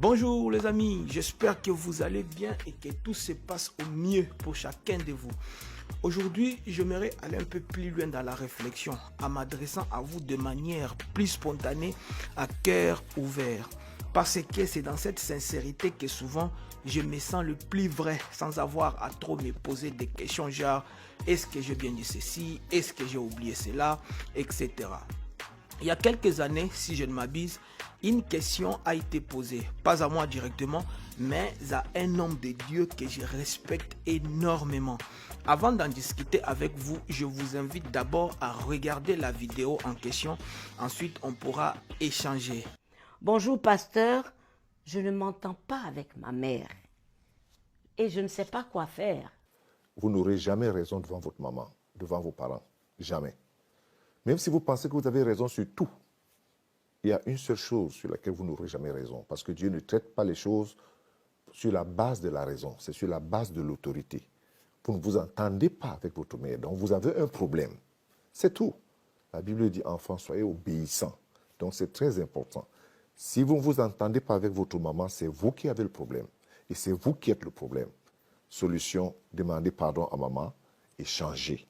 Bonjour les amis, j'espère que vous allez bien et que tout se passe au mieux pour chacun de vous. Aujourd'hui, j'aimerais aller un peu plus loin dans la réflexion en m'adressant à vous de manière plus spontanée, à cœur ouvert. Parce que c'est dans cette sincérité que souvent je me sens le plus vrai sans avoir à trop me poser des questions genre est-ce que j'ai bien dit ceci, est-ce que j'ai oublié cela, etc. Il y a quelques années, si je ne m'abuse, une question a été posée, pas à moi directement, mais à un homme de Dieu que je respecte énormément. Avant d'en discuter avec vous, je vous invite d'abord à regarder la vidéo en question, ensuite on pourra échanger. Bonjour pasteur, je ne m'entends pas avec ma mère et je ne sais pas quoi faire. Vous n'aurez jamais raison devant votre maman, devant vos parents, jamais. Même si vous pensez que vous avez raison sur tout, il y a une seule chose sur laquelle vous n'aurez jamais raison, parce que Dieu ne traite pas les choses sur la base de la raison, c'est sur la base de l'autorité. Vous ne vous entendez pas avec votre mère, donc vous avez un problème. C'est tout. La Bible dit, enfants, soyez obéissants. Donc c'est très important. Si vous ne vous entendez pas avec votre maman, c'est vous qui avez le problème. Et c'est vous qui êtes le problème. Solution, demandez pardon à maman et changez.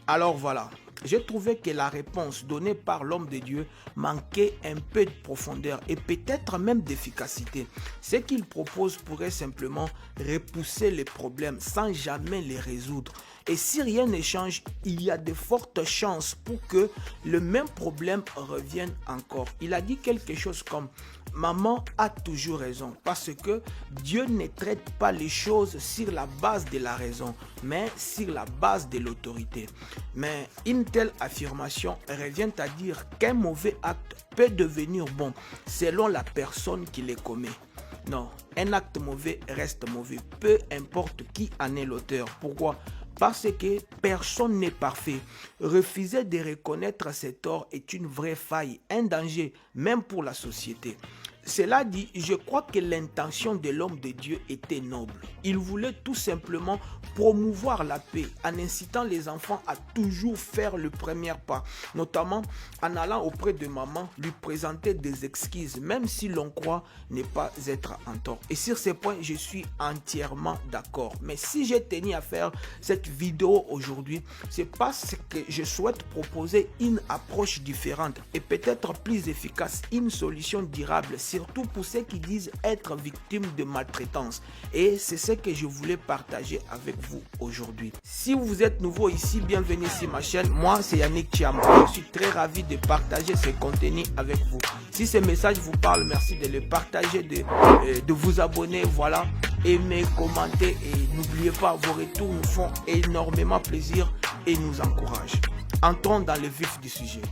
Alors voilà, j'ai trouvé que la réponse donnée par l'homme de Dieu manquait un peu de profondeur et peut-être même d'efficacité. Ce qu'il propose pourrait simplement repousser les problèmes sans jamais les résoudre. Et si rien ne change, il y a de fortes chances pour que le même problème revienne encore. Il a dit quelque chose comme « Maman a toujours raison » parce que Dieu ne traite pas les choses sur la base de la raison, mais sur la base de l'autorité. Mais une telle affirmation revient à dire qu'un mauvais acte peut devenir bon selon la personne qui le commet. Non, un acte mauvais reste mauvais, peu importe qui en est l'auteur. Pourquoi ? Parce que personne n'est parfait. Refuser de reconnaître ses torts est une vraie faille, un danger, même pour la société. Cela dit, je crois que l'intention de l'homme de Dieu était noble. Il voulait tout simplement promouvoir la paix en incitant les enfants à toujours faire le premier pas, notamment en allant auprès de maman lui présenter des excuses, même si l'on croit ne pas être en tort. Et sur ce point, je suis entièrement d'accord. Mais si j'ai tenu à faire cette vidéo aujourd'hui, c'est parce que je souhaite proposer une approche différente et peut-être plus efficace, une solution durable, surtout pour ceux qui disent être victimes de maltraitance. Et c'est ce que je voulais partager avec vous aujourd'hui. Si vous êtes nouveau ici, bienvenue sur ma chaîne. Moi, c'est Yannick Thiam. Je suis très ravi de partager ce contenu avec vous. Si ce message vous parle, merci de le partager, de vous abonner, voilà, aimer, commenter et n'oubliez pas, vos retours nous font énormément plaisir et nous encouragent. Entrons dans le vif du sujet.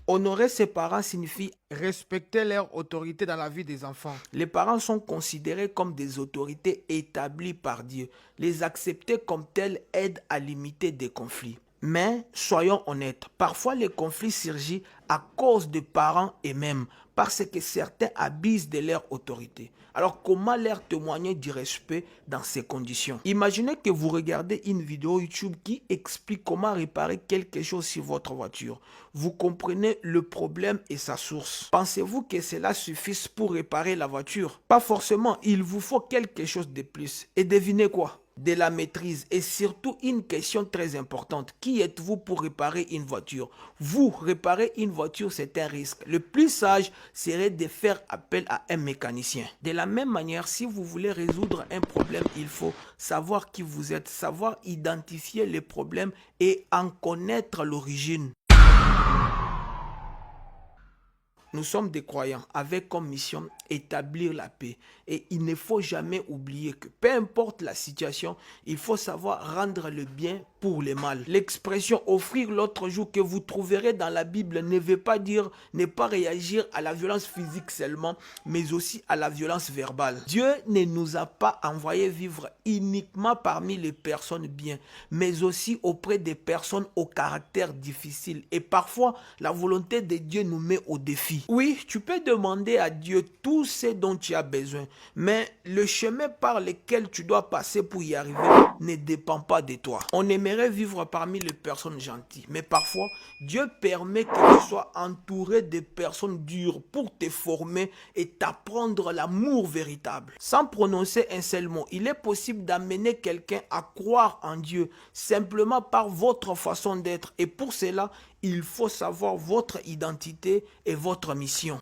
Honorer ses parents signifie respecter leur autorité dans la vie des enfants. Les parents sont considérés comme des autorités établies par Dieu. Les accepter comme tels aide à limiter des conflits. Mais soyons honnêtes, parfois les conflits surgissent à cause des parents eux-mêmes, parce que certains abusent de leur autorité. Alors comment leur témoigner du respect dans ces conditions? Imaginez que vous regardez une vidéo YouTube qui explique comment réparer quelque chose sur votre voiture. Vous comprenez le problème et sa source. Pensez-vous que cela suffise pour réparer la voiture? Pas forcément, il vous faut quelque chose de plus. Et devinez quoi? De la maîtrise et surtout une question très importante. Qui êtes-vous pour réparer une voiture? Vous, réparer une voiture, c'est un risque. Le plus sage serait de faire appel à un mécanicien. De la même manière, si vous voulez résoudre un problème, il faut savoir qui vous êtes, savoir identifier les problèmes et en connaître l'origine. Nous sommes des croyants avec comme mission établir la paix. Et il ne faut jamais oublier que peu importe la situation, il faut savoir rendre le bien pour le mal. L'expression offrir l'autre jour que vous trouverez dans la Bible ne veut pas dire ne pas réagir à la violence physique seulement, mais aussi à la violence verbale. Dieu ne nous a pas envoyé vivre uniquement parmi les personnes bien, mais aussi auprès des personnes au caractère difficile. Et parfois, la volonté de Dieu nous met au défi. vie. Oui, tu peux demander à Dieu tout ce dont tu as besoin, mais le chemin par lequel tu dois passer pour y arriver ne dépend pas de toi. On aimerait vivre parmi les personnes gentilles, mais parfois, Dieu permet que tu sois entouré de personnes dures pour te former et t'apprendre l'amour véritable. Sans prononcer un seul mot, il est possible d'amener quelqu'un à croire en Dieu simplement par votre façon d'être. Et pour cela, il faut savoir votre identité et votre mission.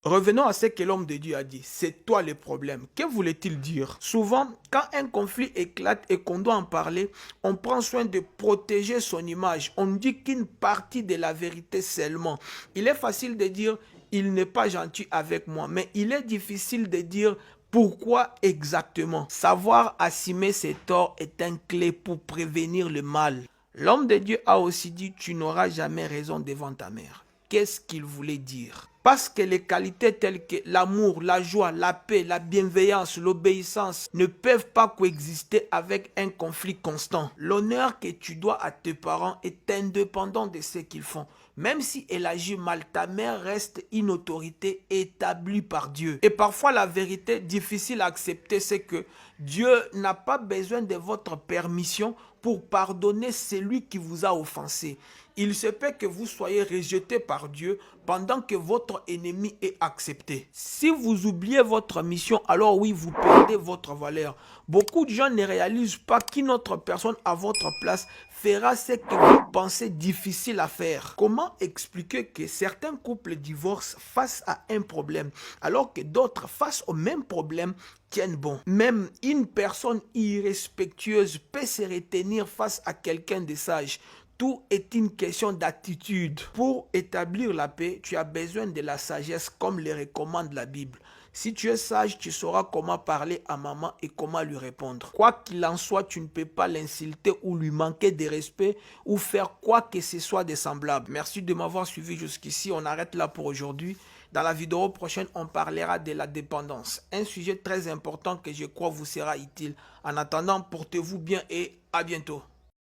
Revenons à ce que l'homme de Dieu a dit. C'est toi le problème. Que voulait-il dire? Souvent, quand un conflit éclate et qu'on doit en parler, on prend soin de protéger son image. On dit qu'une partie de la vérité seulement. Il est facile de dire « il n'est pas gentil avec moi », mais il est difficile de dire pourquoi exactement. Savoir assumer ses torts est une clé pour prévenir le mal. L'homme de Dieu a aussi dit « tu n'auras jamais raison devant ta mère ». Qu'est-ce qu'il voulait dire? Parce que les qualités telles que l'amour, la joie, la paix, la bienveillance, l'obéissance ne peuvent pas coexister avec un conflit constant. L'honneur que tu dois à tes parents est indépendant de ce qu'ils font. Même si elle agit mal, ta mère reste une autorité établie par Dieu. Et parfois la vérité difficile à accepter, c'est que Dieu n'a pas besoin de votre permission pour pardonner celui qui vous a offensé. Il se peut que vous soyez rejeté par Dieu pendant que votre ennemi est accepté. Si vous oubliez votre mission, alors oui, vous perdez votre valeur. Beaucoup de gens ne réalisent pas qu'une autre personne à votre place fera ce que vous pensez difficile à faire. Comment expliquer que certains couples divorcent face à un problème, alors que d'autres face au même problème tiennent bon? Même une personne irrespectueuse peut se retenir face à quelqu'un de sage. Tout est une question d'attitude. Pour établir la paix, tu as besoin de la sagesse comme le recommande la Bible. Si tu es sage, tu sauras comment parler à maman et comment lui répondre. Quoi qu'il en soit, tu ne peux pas l'insulter ou lui manquer de respect ou faire quoi que ce soit de semblable. Merci de m'avoir suivi jusqu'ici. On arrête là pour aujourd'hui. Dans la vidéo prochaine, on parlera de la dépendance. Un sujet très important que je crois vous sera utile. En attendant, portez-vous bien et à bientôt.